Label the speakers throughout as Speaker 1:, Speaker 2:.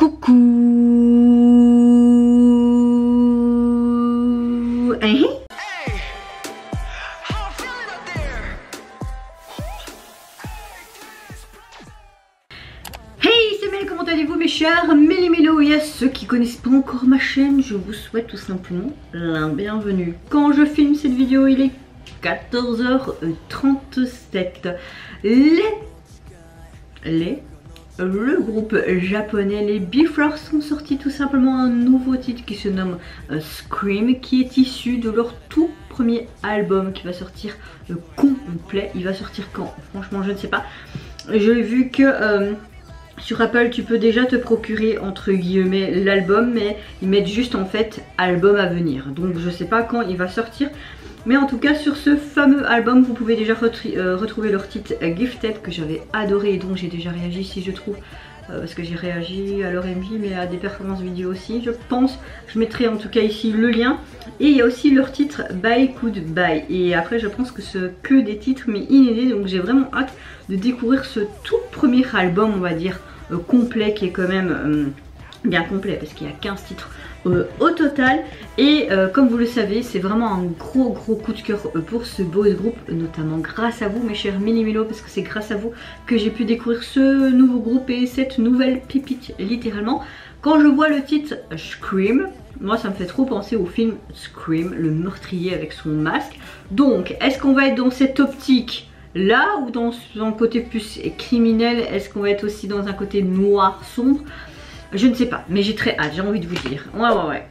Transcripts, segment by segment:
Speaker 1: Coucou. Hey, c'est Mel, comment allez-vous mes chers Méli-Mélo? Et à ceux qui connaissent pas encore ma chaîne, je vous souhaite tout simplement la bienvenue. Quand je filme cette vidéo, il est 14h37. Le groupe japonais, les Bifrost, sont sortis tout simplement un nouveau titre qui se nomme Scream, qui est issu de leur tout premier album qui va sortir complet. Il va sortir quand? Franchement, je ne sais pas. J'ai vu que sur Apple, tu peux déjà te procurer entre guillemets l'album, mais ils mettent juste en fait album à venir. Donc je sais pas quand il va sortir. Mais en tout cas sur ce fameux album vous pouvez déjà retrouver leur titre Gifted que j'avais adoré et dont j'ai déjà réagi si je trouve parce que j'ai réagi à leur MV mais à des performances vidéo aussi je pense. Je mettrai en tout cas ici le lien. Et il y a aussi leur titre Bye Goodbye. Et après je pense que c'est que des titres mais inédits, donc j'ai vraiment hâte de découvrir ce tout premier album on va dire complet qui est quand même bien complet parce qu'il y a 15 titres au total. Et comme vous le savez, c'est vraiment un gros coup de cœur pour ce boys group, notamment grâce à vous mes chers Méli-Mélo, parce que c'est grâce à vous que j'ai pu découvrir ce nouveau groupe et cette nouvelle pépite littéralement. Quand je vois le titre Scream, moi ça me fait trop penser au film Scream, le meurtrier avec son masque. Donc est-ce qu'on va être dans cette optique là ou dans un côté plus criminel? Est-ce qu'on va être aussi dans un côté noir, sombre? Je ne sais pas, mais j'ai très hâte, j'ai envie de vous dire. Ouais.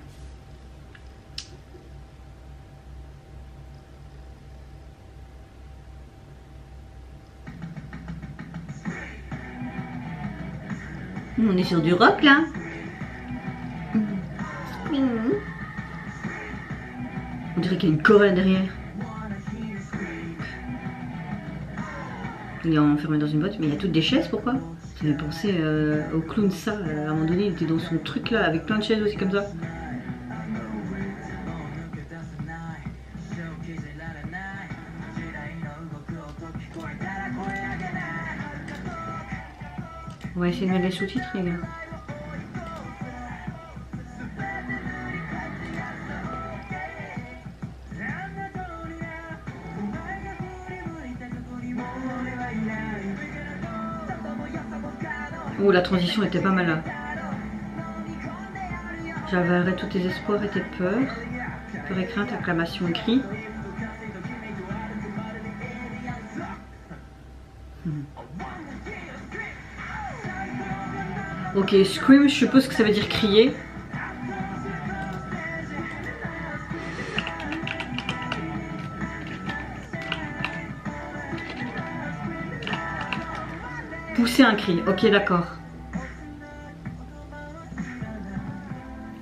Speaker 1: On est sur du rock là. On dirait qu'il y a une chorale derrière. Il est enfermé dans une boîte, mais il y a toutes des chaises, pourquoi? Ça m'a pensé au clown ça, à un moment donné il était dans son truc là avec plein de chaises aussi comme ça. On va essayer de mettre les sous-titres les gars. Oh, la transition était pas mal là. J'avalerai tous tes espoirs et tes peurs. Peur et crainte, acclamation et cri. Ok, scream, je suppose que ça veut dire crier. Pousser un cri, ok d'accord.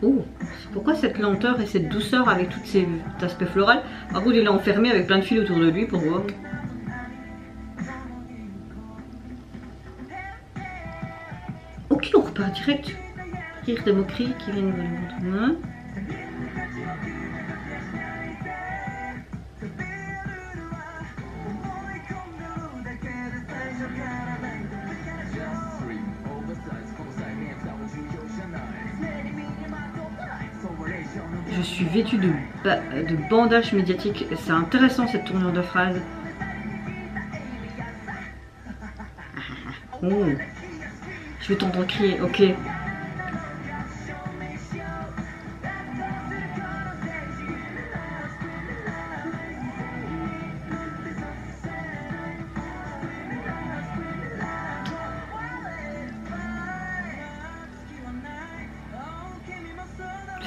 Speaker 1: Oh, pourquoi cette lenteur et cette douceur avec tous ces aspects floraux? Par contre il est enfermé avec plein de fils autour de lui, pourquoi? Ok, on repart direct. Rire des moqueries qui viennent de votre main. Je suis vêtue de bandages médiatiques. C'est intéressant cette tournure de phrase. Oh. Je vais t'entendre crier, ok.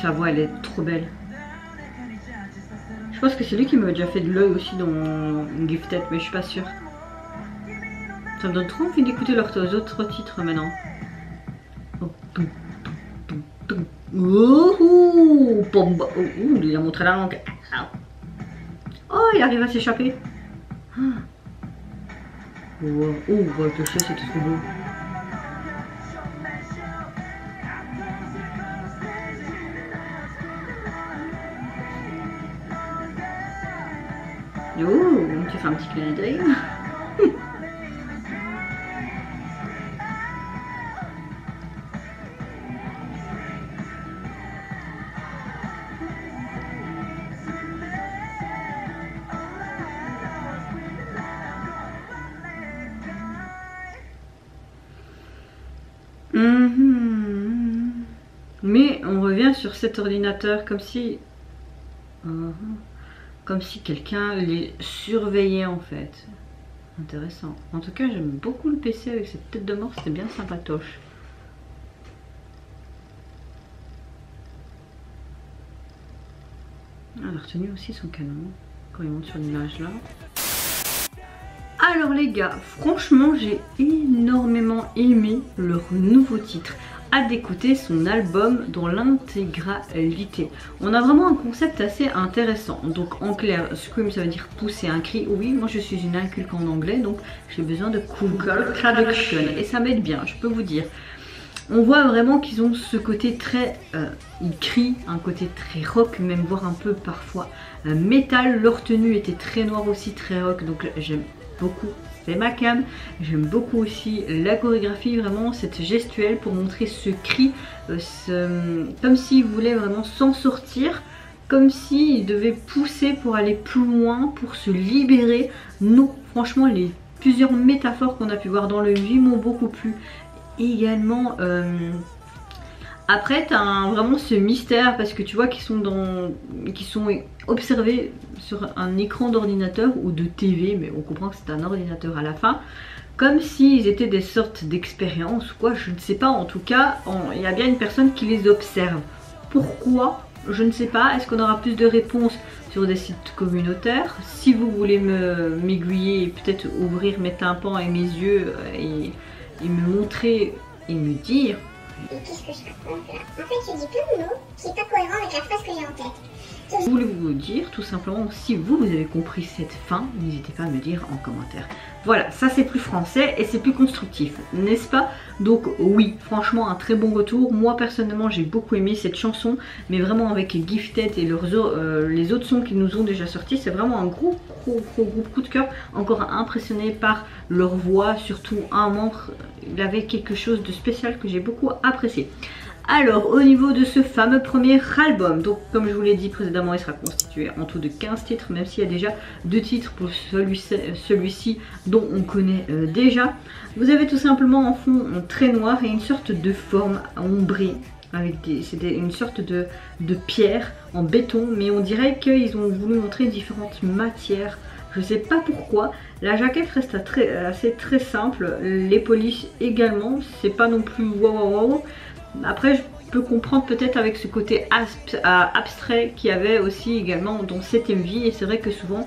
Speaker 1: Sa voix elle est trop belle. Je pense que c'est lui qui m'a déjà fait de l'œil aussi dans Gifted, mais je suis pas sûre. Ça me donne trop envie d'écouter leurs autres titres maintenant. Oh, il a montré la langue. Oh, il arrive à s'échapper. Oh, avec le chien, c'était trop beau. Oh, tu fais un petit clin d'œil. Mais on revient sur cet ordinateur comme si... comme si quelqu'un les surveillait en fait. Intéressant. En tout cas, j'aime beaucoup le PC avec cette tête de mort, c'était bien sympatoche. Elle a retenu aussi son canon quand il monte sur l'image là. Alors les gars, franchement j'ai énormément aimé leur nouveau titre. Hâte d'écouter son album dans l'intégralité. On a vraiment un concept assez intéressant. Donc en clair, scream ça veut dire pousser un cri. Oui, moi je suis une inculque en anglais, donc j'ai besoin de Google Traduction. Et ça m'aide bien, je peux vous dire. On voit vraiment qu'ils ont ce côté très... ils crient, un côté très rock, même voire un peu parfois métal. Leur tenue était très noire aussi, très rock, donc j'aime beaucoup. C'est ma cam. J'aime beaucoup aussi la chorégraphie, vraiment cette gestuelle pour montrer ce cri, comme s'ils voulaient vraiment s'en sortir, comme s'ils devaient pousser pour aller plus loin, pour se libérer. Non, franchement les plusieurs métaphores qu'on a pu voir dans le MV m'ont beaucoup plu. Également après tu as vraiment ce mystère parce que tu vois qu'ils sont observés sur un écran d'ordinateur ou de TV, mais on comprend que c'est un ordinateur à la fin, comme s'ils étaient des sortes d'expériences ou quoi, je ne sais pas. En tout cas il y a bien une personne qui les observe. Pourquoi? Je ne sais pas. Est-ce qu'on aura plus de réponses sur des sites communautaires? Si vous voulez m'aiguiller et peut-être ouvrir mes tympans et mes yeux et me montrer et me dire.
Speaker 2: Et qu'est-ce que je raconte là? En fait, je dis plein de mots qui n'est pas cohérent avec la phrase que j'ai en tête.
Speaker 1: Voulez-vous dire tout simplement si vous avez compris cette fin, n'hésitez pas à me dire en commentaire. Voilà, ça c'est plus français et c'est plus constructif, n'est-ce pas? Donc oui, franchement un très bon retour. Moi personnellement j'ai beaucoup aimé cette chanson, mais vraiment avec Gifted et les autres sons qu'ils nous ont déjà sortis, c'est vraiment un gros coup de cœur. Encore impressionné par leur voix, surtout un membre, il avait quelque chose de spécial que j'ai beaucoup apprécié. Alors au niveau de ce fameux premier album, donc comme je vous l'ai dit précédemment, il sera constitué en tout de 15 titres, même s'il y a déjà 2 titres pour celui-ci dont on connaît déjà. Vous avez tout simplement en fond très noir et une sorte de forme ombrée, avec c'était une sorte de pierre en béton, mais on dirait qu'ils ont voulu montrer différentes matières. Je sais pas pourquoi. La jaquette reste très simple, les polices également, c'est pas non plus wow. Après je peux comprendre peut-être avec ce côté abstrait qu'il y avait aussi également dans cette MV, et c'est vrai que souvent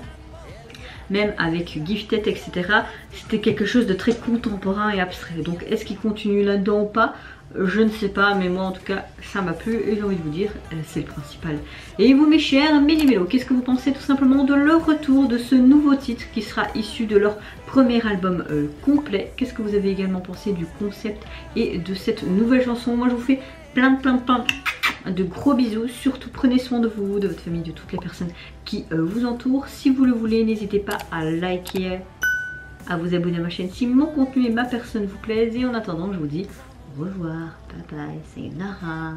Speaker 1: même avec Gifted etc c'était quelque chose de très contemporain et abstrait. Donc est-ce qu'il continue là-dedans ou pas? Je ne sais pas, mais moi en tout cas ça m'a plu et j'ai envie de vous dire c'est le principal. Et vous mes chers Méli-Mélo, qu'est-ce que vous pensez tout simplement de leur retour, de ce nouveau titre qui sera issu de leur premier album complet? Qu'est-ce que vous avez également pensé du concept et de cette nouvelle chanson? Moi je vous fais plein de gros bisous, surtout prenez soin de vous, de votre famille, de toutes les personnes qui vous entourent. Si vous le voulez, n'hésitez pas à liker, à vous abonner à ma chaîne si mon contenu et ma personne vous plaisent. Et en attendant, je vous dis au revoir, bye bye, c'est Nara.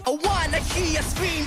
Speaker 1: I wanna hear you scream.